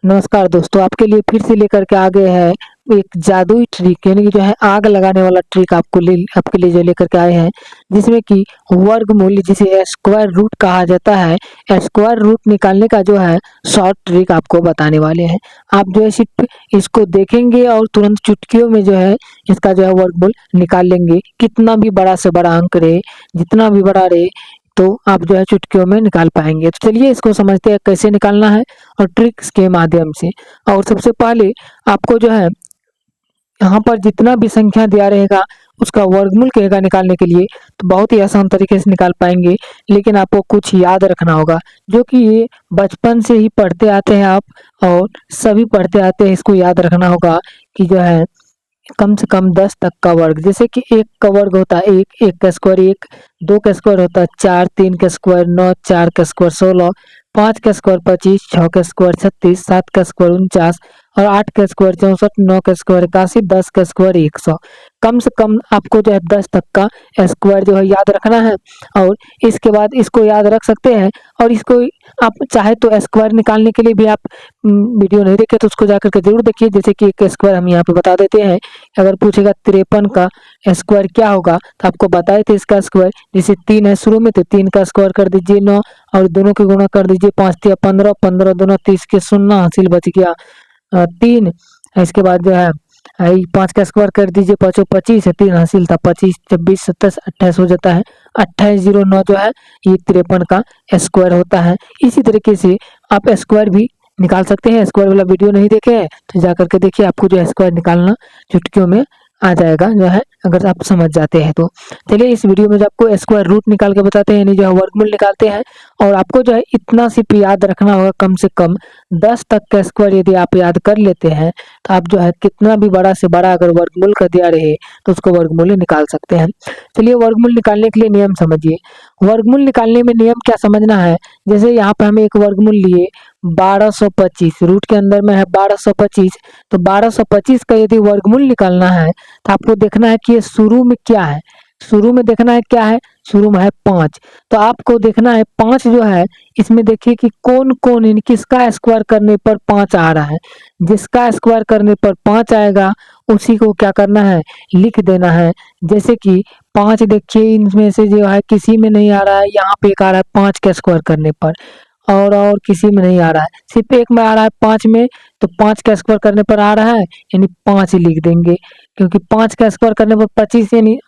नमस्कार दोस्तों, आपके लिए फिर से लेकर के आ गए हैं एक जादुई ट्रिक, यानी कि जो है आग लगाने वाला ट्रिक आपके लिए जो लेकर के आए हैं, जिसमें कि वर्गमूल जिसे स्क्वायर रूट कहा जाता है, स्क्वायर रूट निकालने का जो है शॉर्ट ट्रिक आपको बताने वाले हैं। आप जो है सिर्फ इसको देखेंगे और तुरंत चुटकियों में जो है इसका जो है वर्गमूल निकाल लेंगे। कितना भी बड़ा से बड़ा अंक रहे, जितना भी बड़ा रहे, तो आप जो है चुटकियों में निकाल पाएंगे। तो चलिए इसको समझते हैं कैसे निकालना है और ट्रिक्स के माध्यम से। और सबसे पहले आपको जो है यहाँ पर जितना भी संख्या दिया रहेगा उसका वर्गमूल कहेगा निकालने के लिए, तो बहुत ही आसान तरीके से निकाल पाएंगे। लेकिन आपको कुछ याद रखना होगा, जो कि ये बचपन से ही पढ़ते आते हैं आप, और सभी पढ़ते आते हैं। इसको याद रखना होगा कि जो है कम से कम 10 तक का वर्ग, जैसे कि 1 का वर्ग होता है 1, 1 का स्क्वायर 1, 2 का स्क्वायर होता है 4, 3 का स्क्वायर 9, 4 का स्क्वायर 16, 5 का स्क्वायर 25, 6 का स्क्वायर 36, 7 का स्क्वायर 49 और 8 का स्क्वायर 64, 9 का स्क्वायर 81, 10 का स्क्वायर 100। कम से कम आपको जो है 10 तक का स्क्वायर जो है याद रखना है। और इसके बाद इसको याद रख सकते हैं, और इसको आप चाहे तो स्क्वायर निकालने के लिए भी आप वीडियो नहीं देखे तो उसको जाकर के जरूर देखिए। जैसे कि एक स्क्वायर हम यहाँ पे बता देते हैं। अगर पूछेगा 53 का स्क्वायर क्या होगा, तो आपको बताए थे इसका स्क्वायर। जैसे 3 है शुरू में, तो 3 का स्क्वायर कर दीजिए 9, और दोनों के गुणा कर दीजिए 5 या 15, 15 दूना 30 के 0 हासिल बच गया 3। इसके बाद जो है 5 का स्क्वायर कर दीजिए 5 25 है, 3 हासिल था 25, 26 27 28 हो जाता है 2809 जो है ये 53 का स्क्वायर होता है। इसी तरीके से आप स्क्वायर भी निकाल सकते हैं। स्क्वायर वाला वीडियो नहीं देखे हैं तो जाकर के देखिए, आपको जो है स्क्वायर निकालना चुटकियों में आ जाएगा जो है, अगर आप समझ जाते हैं तो। चलिए इस वीडियो में जो आपको स्क्वायर रूट निकाल के बताते हैं, यानी जो है वर्गमूल निकालते हैं। और आपको जो है इतना सिर्फ याद रखना होगा, कम से कम 10 तक का स्क्वायर यदि आप याद कर लेते हैं, तो आप जो है कितना भी बड़ा से बड़ा अगर वर्गमूल का दिया रहे तो उसको वर्गमूल निकाल सकते हैं। चलिए वर्गमूल निकालने के लिए नियम समझिए। वर्गमूल निकालने में नियम क्या समझना है, जैसे यहाँ पे हमें एक वर्गमूल लिए 1225, रूट के अंदर में है 1225, तो 1225 का यदि वर्गमूल निकालना है तो आपको देखना है कि ये शुरू में क्या है। शुरू में देखना है क्या है, शुरू में है 5। तो आपको देखना है 5 जो है, इसमें देखिए कि कौन कौन इन किसका स्क्वायर करने पर 5 आ रहा है। जिसका स्क्वायर करने पर 5 आएगा उसी को क्या करना है, लिख देना है। जैसे कि 5 देखिए इनमें से जो है किसी में नहीं आ रहा है, यहाँ पे एक आ रहा है 5 का स्क्वायर करने पर, और किसी में नहीं आ रहा है, सिर्फ एक में आ रहा है 5 में। तो 5 का स्क्वायर करने पर आ रहा है, यानी 5 लिख देंगे, क्योंकि 5 का स्क्वायर करने पर 25, यानी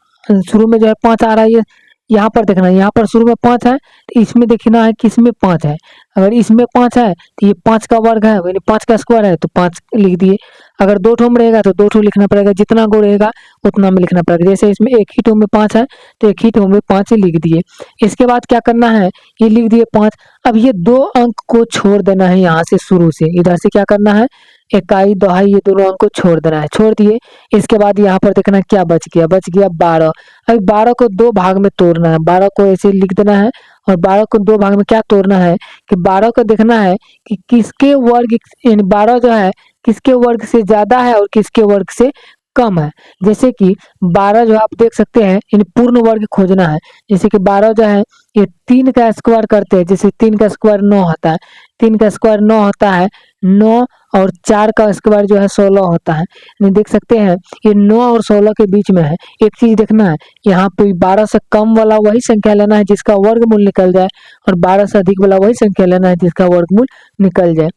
शुरू में जो है 5 आ रहा है। ये यहाँ पर देखना है, यहाँ पर शुरू में 5 है, तो इसमें देखना है कि इसमें 5 है। अगर इसमें 5 है तो ये 5 का वर्ग है, यानी 5 का स्क्वायर है, तो 5 लिख दिए। अगर 2 ठो में रहेगा तो 2 ठो लिखना पड़ेगा, जितना गो रहेगा उतना में लिखना पड़ेगा। जैसे इसमें एक ही ठो में 5 है, तो एक ही ठो में 5 लिख दिए। इसके बाद क्या करना है, ये लिख दिए 5। अब ये 2 अंक को छोड़ देना है, यहाँ से शुरू से इधर से क्या करना है, इकाई दहाई ये दोनों अंक को छोड़ देना है, छोड़ दिए। इसके बाद यहाँ पर देखना क्या बच गया, बच गया 12। अभी 12 को 2 भाग में तोड़ना है, 12 को ऐसे लिख देना है, और 12 को 2 भाग में क्या तोड़ना है कि 12 को देखना है कि किसके वर्ग, यानी 12 जो है किसके वर्ग से ज्यादा है और किसके वर्ग से कम है। जैसे कि 12 जो आप देख सकते हैं, यानी पूर्ण वर्ग खोजना है। जैसे कि 12 जो है ये 3 का स्क्वायर करते हैं, जैसे 3 का स्क्वायर 9 होता है, 3 का स्क्वायर 9 होता है 9, और 4 का स्क्वायर जो है 16 होता है। यानी देख सकते हैं ये 9 और 16 के बीच में है। एक चीज देखना है, यहाँ पे 12 से कम वाला वही संख्या लेना है जिसका वर्गमूल निकल जाए, और 12 से अधिक वाला वही संख्या लेना है जिसका वर्गमूल निकल जाए।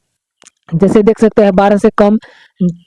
जैसे देख सकते हैं 12 से कम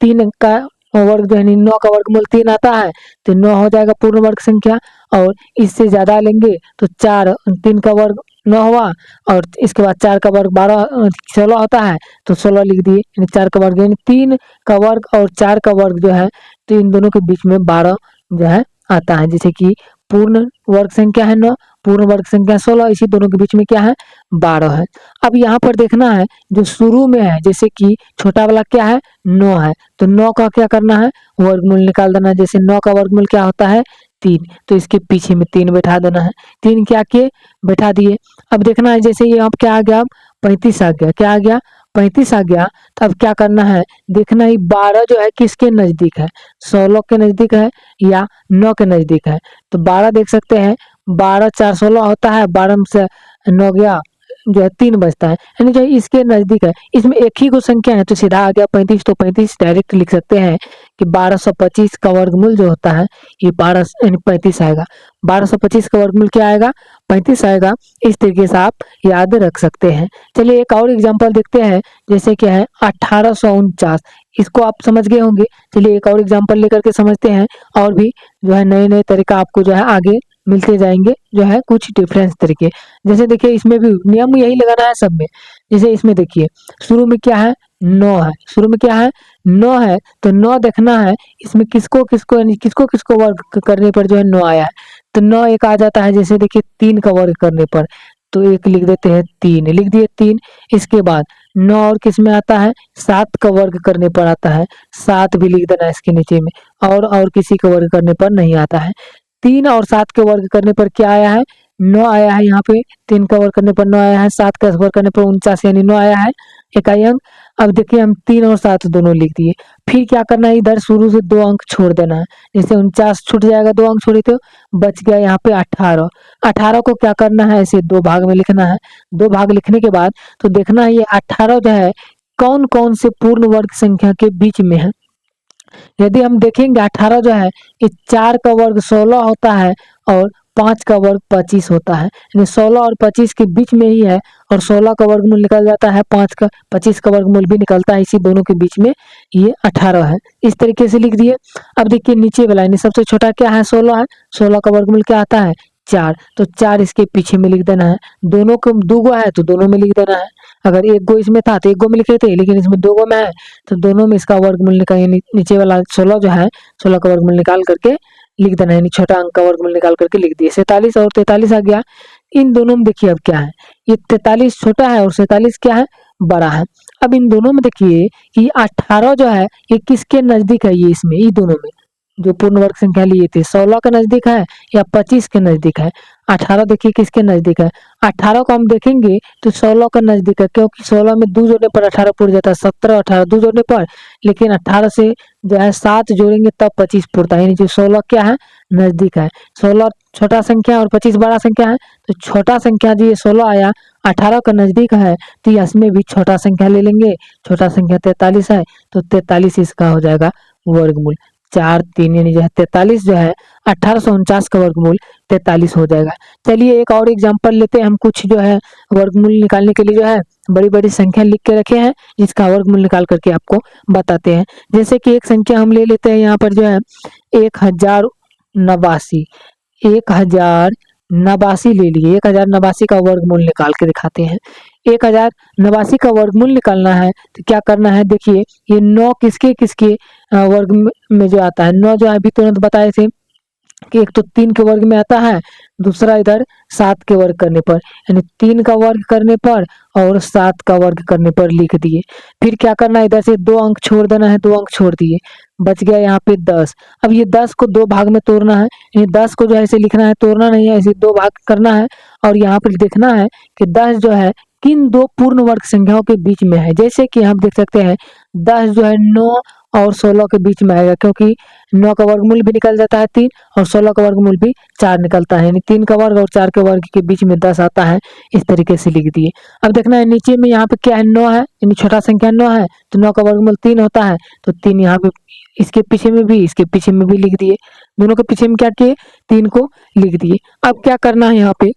3 का वर्ग जो है 9 का वर्गमूल 3 आता है, तो 9 हो जाएगा पूर्ण वर्ग संख्या। और इससे ज्यादा लेंगे तो 4, 3 का वर्ग 9 हुआ, और इसके बाद 4 का वर्ग 12 16 होता है, तो 16 लिख दिए। यानी 4 का वर्ग, यानी 3 का वर्ग और 4 का वर्ग जो है, तो इन दोनों के बीच में 12 जो है आता है। जैसे कि पूर्ण वर्ग संख्या है 9, पूर्ण वर्ग संख्या 16, इसी दोनों के बीच में क्या है, 12 है। अब यहाँ पर देखना है जो शुरू में है, जैसे कि छोटा वाला क्या है 9 है, तो 9 का क्या करना है, वर्गमूल निकाल देना है। जैसे 9 का वर्गमूल क्या होता है 3, तो इसके पीछे में 3 बैठा देना है। 3 क्या किए, बैठा दिए। अब देखना है जैसे ये अब क्या आ गया, 35 आ गया, क्या आ गया 35 आ गया। तो अब क्या करना है, देखना है 12 जो है किसके नजदीक है, 16 के नजदीक है या 9 के नजदीक है। तो 12 देख सकते हैं, 12 4 16 होता है, 12 में से 9 गया जो है 3 बचता है, यानी जो इसके नजदीक है, इसमें एक ही को संख्या है तो सीधा आ गया 35, तो 35 डायरेक्ट लिख सकते हैं कि 1225 का वर्गमूल जो होता है ये 12 यानी 35 आएगा। 1225 का वर्गमूल क्या आएगा? 35 आएगा। इस तरीके से आप याद रख सकते हैं। चलिए एक और एग्जांपल देखते हैं, जैसे क्या है 1849, इसको आप समझ गए होंगे। चलिए एक और एग्जांपल लेकर के समझते हैं, और भी जो है नए नए तरीका आपको जो है आगे मिलते जाएंगे, जो है कुछ डिफरेंस तरीके। जैसे देखिए इसमें भी नियम यही लगाना है सब में। जैसे इसमें देखिए शुरू में क्या है? 9 है। शुरू में क्या है? 9 है, तो 9 देखना है इसमें किसको किसको यानी किसको किसको वर्ग करने पर जो है 9 आया है। तो 9 एक आ जाता है, जैसे देखिए 3 का वर्ग करने पर, तो एक लिख देते हैं 3, लिख दिए 3। इसके बाद 9 और किस में आता है? 7 का वर्ग करने पर आता है, 7 भी लिख देना इसके नीचे में। और किसी का वर्ग करने पर नहीं आता है। 3 और 7 के वर्ग करने पर क्या आया है? 9 आया है। यहाँ पे 3 का वर्ग करने पर 9 आया है, 7 का वर्ग करने पर 49 यानी 9 आया है, इकाई अंक। अब देखिए हम 3 और 7 दोनों लिख दिए। फिर क्या करना है? इधर शुरू से 2 अंक छोड़ देना है। जैसे 49 छूट जाएगा, 2 अंक छोड़े तो बच गया यहाँ पे 18। 18 को क्या करना है? ऐसे 2 भाग में लिखना है। 2 भाग लिखने के बाद तो देखना है ये 18 जो है कौन कौन से पूर्ण वर्ग संख्या के बीच में है। यदि हम देखेंगे 18 जो है ये 4 का वर्ग 16 होता है और 5 का वर्ग 25 होता है, यानी 16 और 25 के बीच में ही है, और 16 का वर्गमूल निकल जाता है, 25 का वर्गमूल भी निकलता है, इसी दोनों के बीच में ये 18 है। इस तरीके से लिख दिए। अब देखिए नीचे वाला यानी सबसे छोटा क्या है? 16 है। 16 का वर्गमूल क्या आता है? 4, तो 4 इसके पीछे में लिख देना है। दोनों को 2 गो है तो दोनों में लिख देना है। अगर 1 गो इसमें था तो 1 गो में लिखे थे, लेकिन इसमें 2 गो में है तो दोनों में इसका वर्गमूल निकाल, नीचे वाला 16 जो है 16 का वर्गमूल निकाल करके लिख देना है, यानी छोटा अंक का वर्गमूल निकाल करके लिख दिए। 47 और 43 आ गया। इन दोनों में देखिए अब क्या है? ये 43 छोटा है और 47 क्या है? बड़ा है। अब इन दोनों में देखिए कि 18 जो है ये किसके नजदीक है? ये इसमें ये दोनों में जो पूर्ण वर्ग संख्या लिए थे 16 के नजदीक है या 25 के नजदीक है? 18 देखिए किसके नजदीक है? 18 को हम देखेंगे तो 16 का नजदीक है, क्योंकि 16 में 2 जोड़ने पर 18 पूरा जाता है, 17 18 2 जोड़ने पर, लेकिन 18 से जो है 7 जोड़ेंगे तब 25 पूरता है, यानी जो 16 क्या है? नजदीक है। 16 छोटा संख्या और 25 बड़ा संख्या है, तो छोटा संख्या जो ये 16 आया 18 का नजदीक है, तो इसमें भी छोटा संख्या ले लेंगे। छोटा संख्या 43 है, तो 43 इसका हो जाएगा वर्गमूल। 4 3 यानी जो है 43 जो है 1849 का वर्गमूल 43 हो जाएगा। चलिए एक और एग्जांपल लेते हैं हम, कुछ जो है वर्गमूल निकालने के लिए जो है बड़ी बड़ी संख्या लिख के रखे हैं, जिसका वर्गमूल निकाल करके आपको बताते हैं। जैसे कि एक संख्या हम ले लेते हैं यहाँ पर जो है 1089, 1089 ले लिए। 1089 का वर्गमूल निकाल के दिखाते हैं। 1089 का वर्गमूल निकालना है तो क्या करना है? देखिए ये 9 किसके किसके वर्ग में जो आता है? 9 जो है अभी तुरंत बताए थे कि एक तो 3 के वर्ग में आता है, दूसरा इधर 7 के वर्ग करने पर, यानी 3 का वर्ग करने पर और 7 का वर्ग करने पर लिख दिए। फिर क्या करना है? इधर से 2 अंक छोड़ देना है, 2 अंक छोड़ दिए, बच गया यहाँ पे 10। अब ये 10 को 2 भाग में तोड़ना है, यानी 10 को जो है ऐसे लिखना है, तोड़ना नहीं है, ऐसे 2 भाग करना है, और यहाँ पर देखना है कि 10 जो है किन 2 पूर्ण वर्ग संख्याओं के बीच में है। जैसे कि हम देख सकते हैं 10 जो है 9 और 16 के बीच में आएगा, क्योंकि 9 का वर्गमूल भी निकल जाता है 3 और 16 का वर्गमूल भी 4 निकलता है, यानी 3 का वर्ग और 4 के वर्ग के बीच में 10 आता है। इस तरीके से लिख दिए। अब देखना है नीचे में यहाँ पे क्या है? 9 है, यानी छोटा संख्या 9 है, तो 9 का वर्गमूल 3 होता है, तो 3 यहाँ पे इसके पीछे में भी इसके पीछे में भी लिख दिए। दोनों के पीछे में क्या किए? 3 को लिख दिए। अब क्या करना है यहाँ पे?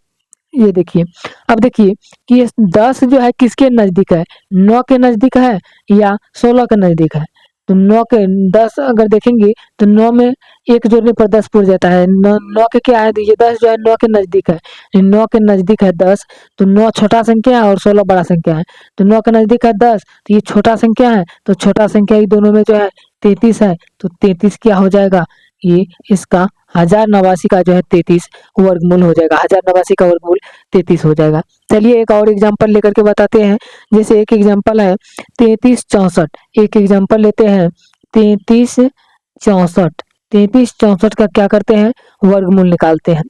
ये देखिए, अब देखिए कि ये 10 जो है किसके नजदीक है? 9 के नजदीक है या 16 के नजदीक है? तो 9 के 10 अगर देखेंगे तो 9 में 1 जोड़ने पर 10 पूर जाता है। 9 के क्या है? तो ये 10 जो है 9 के नजदीक है, 9 के नजदीक है 10, तो 9 छोटा संख्या है और 16 बड़ा संख्या है, तो 9 के नजदीक है 10, तो ये छोटा संख्या है, तो छोटा संख्या ये दोनों में जो है 33 है, तो 33 क्या हो जाएगा? ये इसका 1089 का जो है 33 वर्गमूल हो जाएगा। 1089 का वर्गमूल 33 हो जाएगा। चलिए एक और एग्जांपल लेकर के बताते हैं। जैसे एक एग्जांपल है 3364, एक एग्जांपल लेते हैं 3364। 3364 का क्या करते हैं? वर्गमूल निकालते हैं।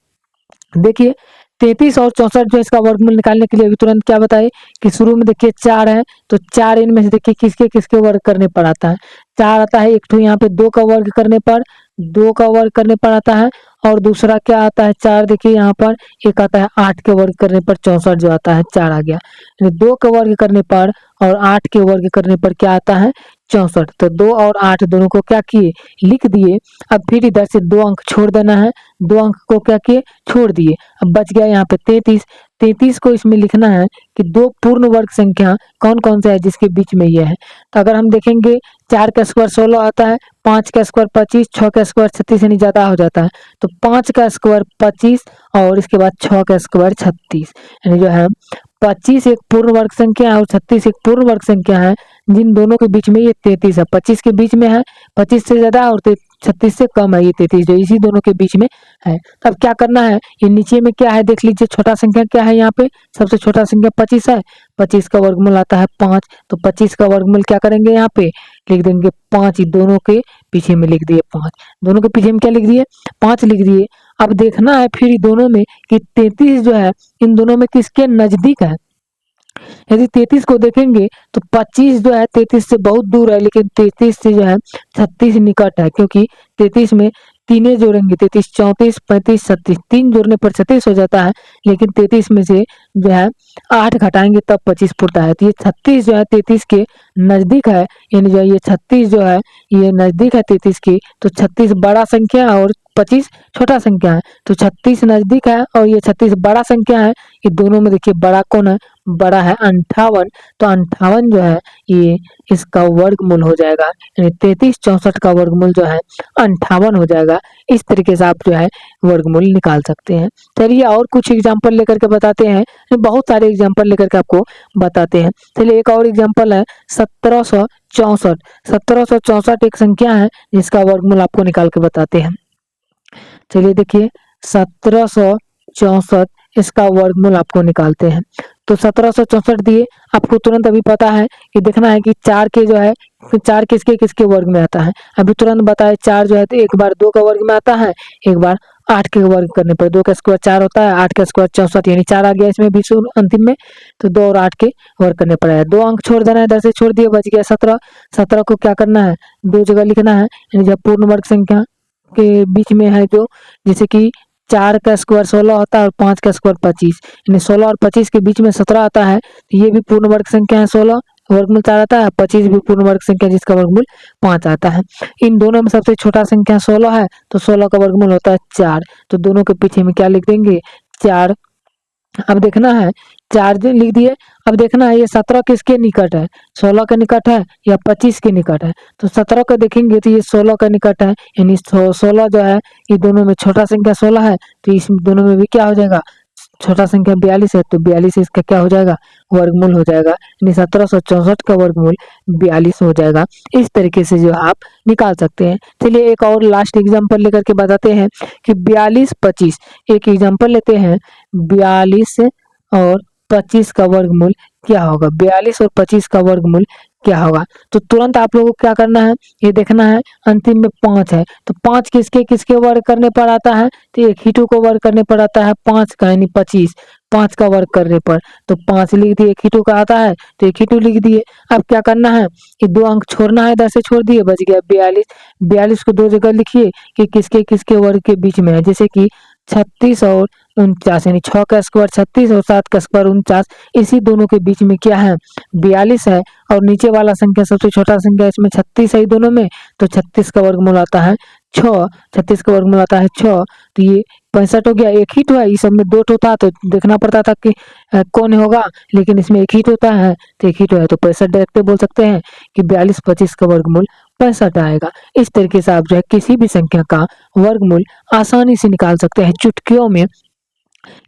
देखिए 33 और 64 जो इसका वर्गमूल निकालने के लिए अभी तुरंत क्या बताए कि शुरू में देखिए 4 है, तो 4 इनमें से देखिए किसके किसके वर्ग करने पर आता है? 4 आता है, एक तो यहाँ पे 2 का वर्ग करने पर, 2 का वर्ग करने पर आता है, और दूसरा क्या आता है 4। देखिए यहाँ पर एक आता है 8 के वर्ग करने पर 64 जो आता है 4 आ गया। 2 के वर्ग करने पर और 8 के वर्ग करने पर क्या आता है 64। तो 2 और 8 दोनों को क्या किए लिख दिए। अब फिर इधर से 2 अंक छोड़ देना है, 2 अंक को क्या किए छोड़ दिए। अब बच गया यहाँ पे 33। 33 को इसमें लिखना है कि 2 पूर्ण वर्ग संख्या कौन कौन सा है जिसके बीच में ये है। तो अगर हम देखेंगे 4 का स्क्वायर 16 आता है, 5 का स्क्वायर 25, 6 का स्क्वायर 36 यानी ज्यादा हो जाता है। तो 5 का स्क्वायर 25 और इसके बाद 6 का स्क्वायर 36, यानी जो है 25 एक पूर्ण वर्ग संख्या है और 36 एक पूर्ण वर्ग संख्या है। जिन दोनों के बीच में ये 33 है, 25 के बीच में है, 25 से ज्यादा और 36 से कम है ये 33, जो इसी दोनों के बीच में है। अब क्या करना है, ये नीचे में क्या है देख लीजिए, छोटा संख्या क्या है यहाँ पे, सबसे छोटा संख्या 25 है। 25 का वर्गमूल आता है 5, तो 25 का वर्गमूल क्या करेंगे यहाँ पे लिख देंगे 5, दोनों के पीछे में लिख दिए 5, दोनों के पीछे में क्या लिख दिए 5 लिख दिए। अब देखना है फिर दोनों में कि 33 जो है इन दोनों में किसके नजदीक है। यदि 33 को देखेंगे तो 25 जो है 33 से बहुत दूर है, लेकिन 33 से जो है 36 निकट है, क्योंकि 33 में तीने जोड़ेंगे 33, 34, 35, 36, 3 जोड़ने पर 36 हो जाता है, लेकिन 33 में से जो है 8 घटाएंगे तब 25 फुटता है। तो ये 36 जो है 33 के नजदीक है, यानी जो ये 36 जो है ये नजदीक है 33 के। तो 36 बड़ा संख्या और 25 छोटा संख्या है, तो 36 नजदीक है और ये 36 बड़ा संख्या है। ये दोनों में देखिए बड़ा कौन है, बड़ा है 58। तो 58 जो है ये इसका वर्गमूल हो जाएगा, यानी 33 64 का वर्गमूल जो है 58 हो जाएगा। इस तरीके से आप जो है वर्गमूल निकाल सकते हैं। चलिए और कुछ एग्जांपल लेकर के बताते हैं, बहुत सारे एग्जांपल लेकर के आपको बताते हैं। चलिए एक और एग्जांपल है 1764। 1764 एक संख्या है जिसका वर्गमूल आपको निकाल के बताते हैं। चलिए देखिए 1764 इसका वर्गमूल आपको निकालते हैं। तो 1764 दिए, आपको तुरंत अभी पता है कि देखना है कि 4 के जो है 4 किसके किसके वर्ग में आता है। अभी तुरंत बताए 4 जो है तो एक बार 2 का वर्ग में आता है, एक बार 8 के वर्ग करने पर 2 का स्क्वायर 4 होता है, 8 का स्क्वायर 64, यानी 4 आ गया इसमें भी अंतिम में। तो 2 और 8 के वर्ग करने पर आया, 2 अंक छोड़ देना है, इधर से छोड़ दिए, बच गया 17। 17 को क्या करना है 2 जगह लिखना है, यानी जब पूर्ण वर्ग संख्या के बीच में है जो, जैसे कि 4 का स्क्वायर 16 होता है और 5 का स्क्वायर 25, यानी 16 और 25 के बीच में 17 आता है, तो ये भी पूर्ण वर्ग संख्या है। 16 वर्गमूल 4 आता है, 25 भी पूर्ण वर्ग संख्या जिसका वर्गमूल 5 आता है। इन दोनों में सबसे छोटा संख्या 16 है, तो 16 का वर्गमूल होता है 4, तो दोनों के पीछे में क्या लिख देंगे 4। अब देखना है 4 दिन लिख दिए। अब देखना है ये 17 किसके निकट है, 16 के निकट है या 25 के निकट है। तो 17 का देखेंगे तो ये 16 का निकट है, यानी 16 जो है ये दोनों में छोटा संख्या 16 है, तो इस दोनों में भी क्या हो जाएगा छोटा संख्या 42 है, तो 42 इसका क्या हो जाएगा वर्गमूल हो जाएगा, यानी 1764 का वर्गमूल 42 हो जाएगा। इस तरीके से जो आप निकाल सकते हैं। चलिए एक और लास्ट एग्जांपल लेकर के बताते हैं कि 42 25। एक एग्जांपल लेते हैं 42 और 25 का वर्गमूल क्या होगा, 42 और 25 का वर्गमूल क्या होगा। तो तुरंत आप लोगों को क्या करना है ये देखना है, अंतिम में 5 है, तो 5 किसके किसके वर्ग करने पर आता है, तो एक ही टू को वर्ग करने पर आता है 5 का, यानी 25 5 का वर्ग करने पर, तो 5 लिख दिए, एक ही टू का आता है तो एक ही टू लिख दिए। अब क्या करना है कि 2 अंक छोड़ना है, इधर से छोड़ दिए, बच गया 42। 42 को 2 जगह लिखिए कि किसके किसके वर्ग के बीच में है, जैसे कि 36 और 49, यानी 6 का स्क्वायर 36 और 7 का स्क्वायर 49, इसी दोनों के बीच में क्या है 42 है, और नीचे वाला संख्या सबसे छोटा संख्या इसमें 36 है दोनों में, तो 36 का वर्गमूल आता है 6। 36 का वर्गमूल आता है 6, तो ये 65 हो गया। एक ही तो है, इस सब में 2 तो था तो देखना पड़ता था कि कौन होगा, लेकिन इसमें एक ही तो होता है तो एक ही तो है, तो 65 डायरेक्ट बोल सकते हैं कि 42 25 का वर्गमूल 65 आएगा। इस तरीके से आप जो है किसी भी संख्या का वर्गमूल आसानी से निकाल सकते हैं चुटकियों में।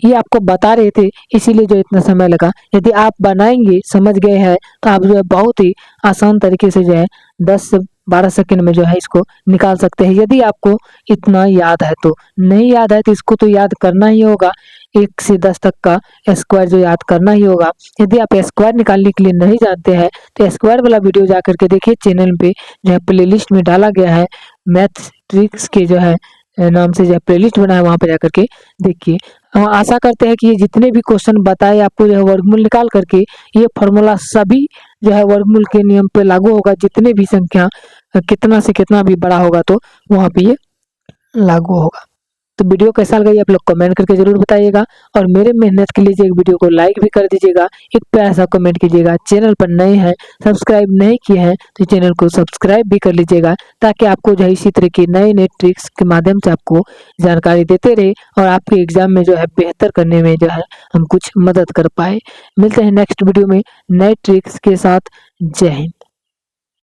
ये आपको बता रहे थे इसीलिए जो इतना समय लगा, यदि आप बनाएंगे समझ गए हैं तो आप जो है बहुत ही आसान तरीके से जो है 10 से 12 सेकंड में जो है इसको निकाल सकते हैं, यदि आपको इतना याद है। तो नहीं याद है तो इसको तो याद करना ही होगा, 1 से 10 तक का स्क्वायर जो याद करना ही होगा। यदि आप स्क्वायर निकालने के लिए नहीं जानते हैं तो स्क्वायर वाला वीडियो जा करके देखिए, चैनल पे जो है प्लेलिस्ट में डाला गया है, मैथ ट्रिक्स के जो है नाम से जो है प्लेलिस्ट बना है, वहां पे जाकर के देखिए। हम आशा करते हैं कि ये जितने भी क्वेश्चन बताए आपको जो है वर्गमूल निकाल करके, ये फॉर्मूला सभी जो है वर्गमूल के नियम पे लागू होगा। जितने भी संख्या कितना से कितना भी बड़ा होगा तो वहां पे ये लागू होगा। तो वीडियो कैसा लगा ये आप लोग कमेंट करके जरूर बताइएगा और मेरे मेहनत के लिए एक वीडियो को लाइक भी कर दीजिएगा, एक प्यारा सा कमेंट कीजिएगा। चैनल पर नए हैं, सब्सक्राइब नहीं किए हैं तो चैनल को सब्सक्राइब भी कर लीजिएगा, ताकि आपको जो है इसी तरह की नए नए ट्रिक्स के माध्यम से आपको जानकारी देते रहे और आपके एग्जाम में जो है बेहतर करने में जो है हम कुछ मदद कर पाए। मिलते हैं नेक्स्ट वीडियो में नए ट्रिक्स के साथ। जय हिंद।